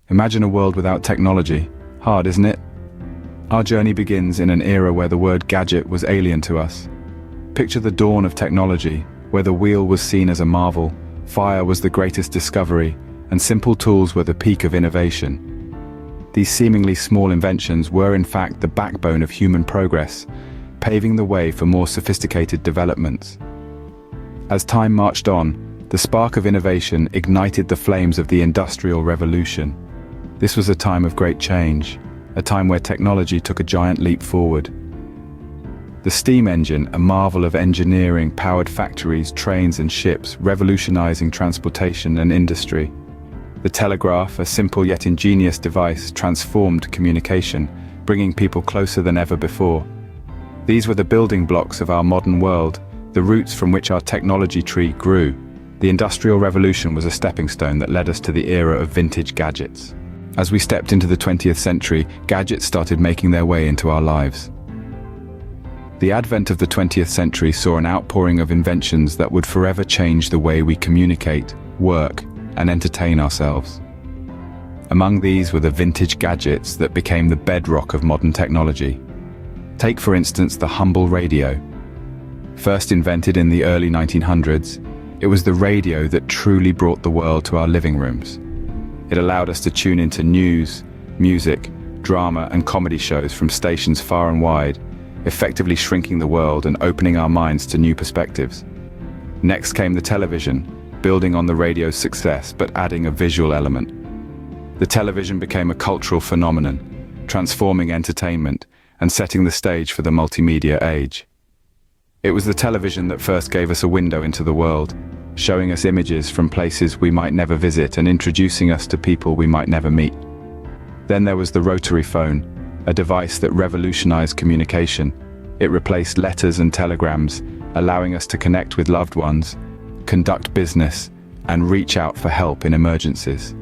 Imagine a world without technology. Hard, isn't it? Our journey begins in an era where the word gadget was alien to us. Picture the dawn of technology, where the wheel was seen as a marvel, fire was the greatest discovery, and simple tools were the peak of innovation. These seemingly small inventions were in fact the backbone of human progress, paving the way for more sophisticated developments. As time marched on, the spark of innovation ignited the flames of the Industrial Revolution. This was a time of great change, a time where technology took a giant leap forward. The steam engine, a marvel of engineering, powered factories, trains and ships, revolutionizing transportation and industry. The telegraph, a simple yet ingenious device, transformed communication, bringing people closer than ever before. These were the building blocks of our modern world, the roots from which our technology tree grew. The Industrial Revolution was a stepping stone that led us to the era of vintage gadgets. As we stepped into the 20th century, gadgets started making their way into our lives. The advent of the 20th century saw an outpouring of inventions that would forever change the way we communicate, work, and entertain ourselves. Among these were the vintage gadgets that became the bedrock of modern technology. Take, for instance, the humble radio. First invented in the early 1900s, it was the radio that truly brought the world to our living rooms. It allowed us to tune into news, music, drama, and comedy shows from stations far and wide, effectively shrinking the world and opening our minds to new perspectives. Next came the television, building on the radio's success but adding a visual element. The television became a cultural phenomenon, transforming entertainment and setting the stage for the multimedia age. It was the television that first gave us a window into the world, showing us images from places we might never visit and introducing us to people we might never meet. Then there was the rotary phone, a device that revolutionized communication. It replaced letters and telegrams, allowing us to connect with loved ones, conduct business, and reach out for help in emergencies.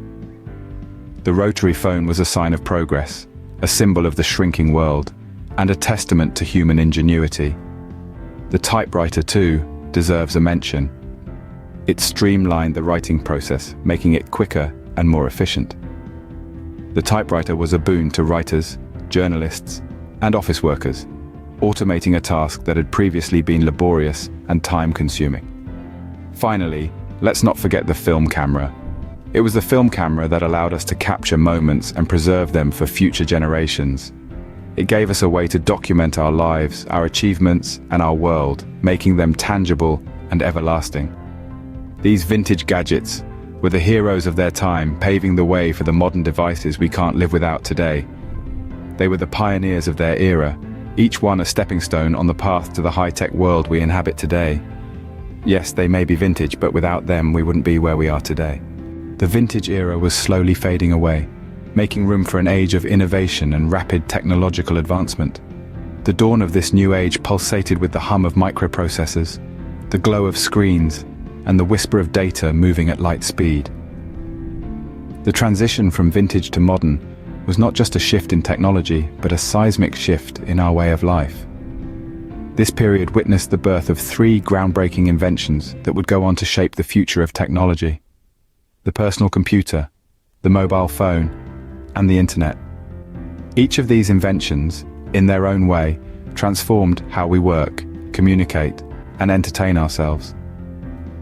The rotary phone was a sign of progress, a symbol of the shrinking world, and a testament to human ingenuity. The typewriter, too, deserves a mention. It streamlined the writing process, making it quicker and more efficient. The typewriter was a boon to writers, journalists, and office workers, automating a task that had previously been laborious and time-consuming. Finally, let's not forget the film camera. It was the film camera that allowed us to capture moments and preserve them for future generations. It gave us a way to document our lives, our achievements, and our world, making them tangible and everlasting. These vintage gadgets were the heroes of their time, paving the way for the modern devices we can't live without today. They were the pioneers of their era, each one a stepping stone on the path to the high-tech world we inhabit today. Yes, they may be vintage, but without them we wouldn't be where we are today. The vintage era was slowly fading away, making room for an age of innovation and rapid technological advancement. The dawn of this new age pulsated with the hum of microprocessors, the glow of screens, and the whisper of data moving at light speed. The transition from vintage to modern was not just a shift in technology, but a seismic shift in our way of life. This period witnessed the birth of three groundbreaking inventions that would go on to shape the future of technology: the personal computer, the mobile phone, and the internet. Each of these inventions, in their own way, transformed how we work, communicate, and entertain ourselves.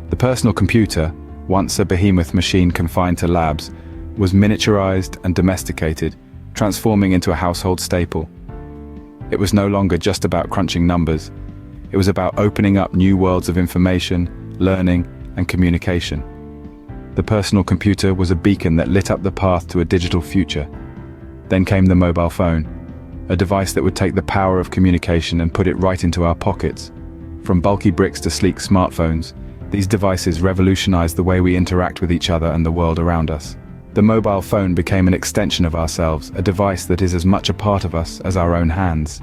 The personal computer, once a behemoth machine confined to labs, was miniaturized and domesticated, transforming into a household staple. It was no longer just about crunching numbers. It was about opening up new worlds of information, learning, and communication. The personal computer was a beacon that lit up the path to a digital future. Then came the mobile phone, a device that would take the power of communication and put it right into our pockets. From bulky bricks to sleek smartphones, these devices revolutionized the way we interact with each other and the world around us. The mobile phone became an extension of ourselves, a device that is as much a part of us as our own hands.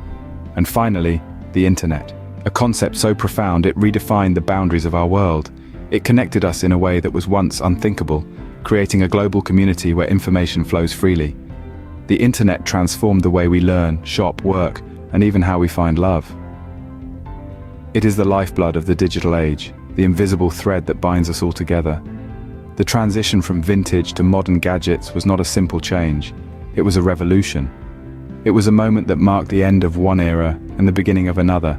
And finally, the internet, a concept so profound it redefined the boundaries of our world. It connected us in a way that was once unthinkable, creating a global community where information flows freely. The internet transformed the way we learn, shop, work, and even how we find love. It is the lifeblood of the digital age, the invisible thread that binds us all together. The transition from vintage to modern gadgets was not a simple change. It was a revolution. It was a moment that marked the end of one era and the beginning of another.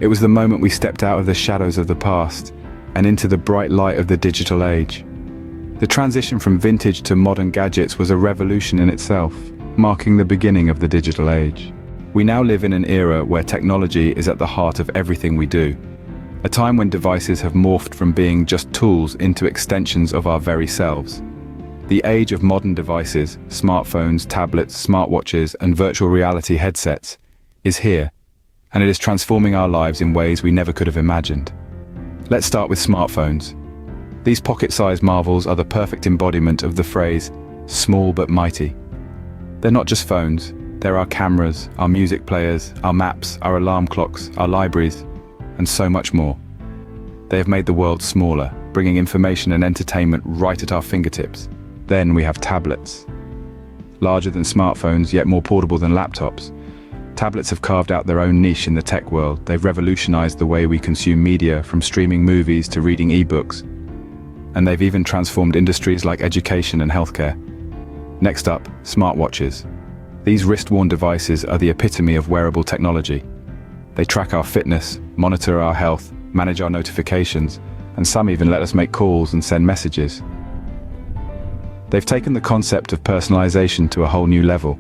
It was the moment we stepped out of the shadows of the past and into the bright light of the digital age. The transition from vintage to modern gadgets was a revolution in itself, marking the beginning of the digital age. We now live in an era where technology is at the heart of everything we do. A time when devices have morphed from being just tools into extensions of our very selves. The age of modern devices, smartphones, tablets, smartwatches, and virtual reality headsets, is here, and it is transforming our lives in ways we never could have imagined. Let's start with smartphones. These pocket-sized marvels are the perfect embodiment of the phrase, small but mighty. They're not just phones, they're our cameras, our music players, our maps, our alarm clocks, our libraries, and so much more. They have made the world smaller, bringing information and entertainment right at our fingertips. Then we have tablets. Larger than smartphones, yet more portable than laptops. Tablets have carved out their own niche in the tech world. They've revolutionized the way we consume media, from streaming movies to reading ebooks. And they've even transformed industries like education and healthcare. Next up, smartwatches. These wrist-worn devices are the epitome of wearable technology. They track our fitness, monitor our health, manage our notifications, and some even let us make calls and send messages. They've taken the concept of personalization to a whole new level.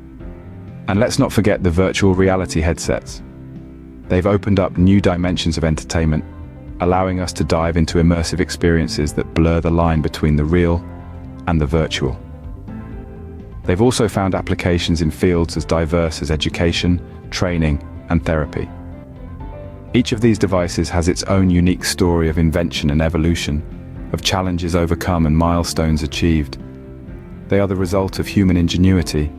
And let's not forget the virtual reality headsets. They've opened up new dimensions of entertainment, allowing us to dive into immersive experiences that blur the line between the real and the virtual. They've also found applications in fields as diverse as education, training, and therapy. Each of these devices has its own unique story of invention and evolution, of challenges overcome and milestones achieved. They are the result of human ingenuity,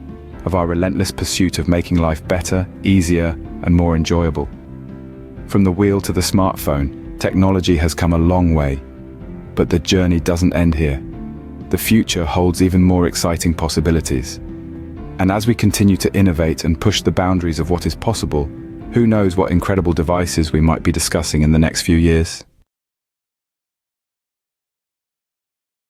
of our relentless pursuit of making life better, easier, and more enjoyable. From the wheel to the smartphone, technology has come a long way, but the journey doesn't end here. The future holds even more exciting possibilities. And as we continue to innovate and push the boundaries of what is possible, who knows what incredible devices we might be discussing in the next few years?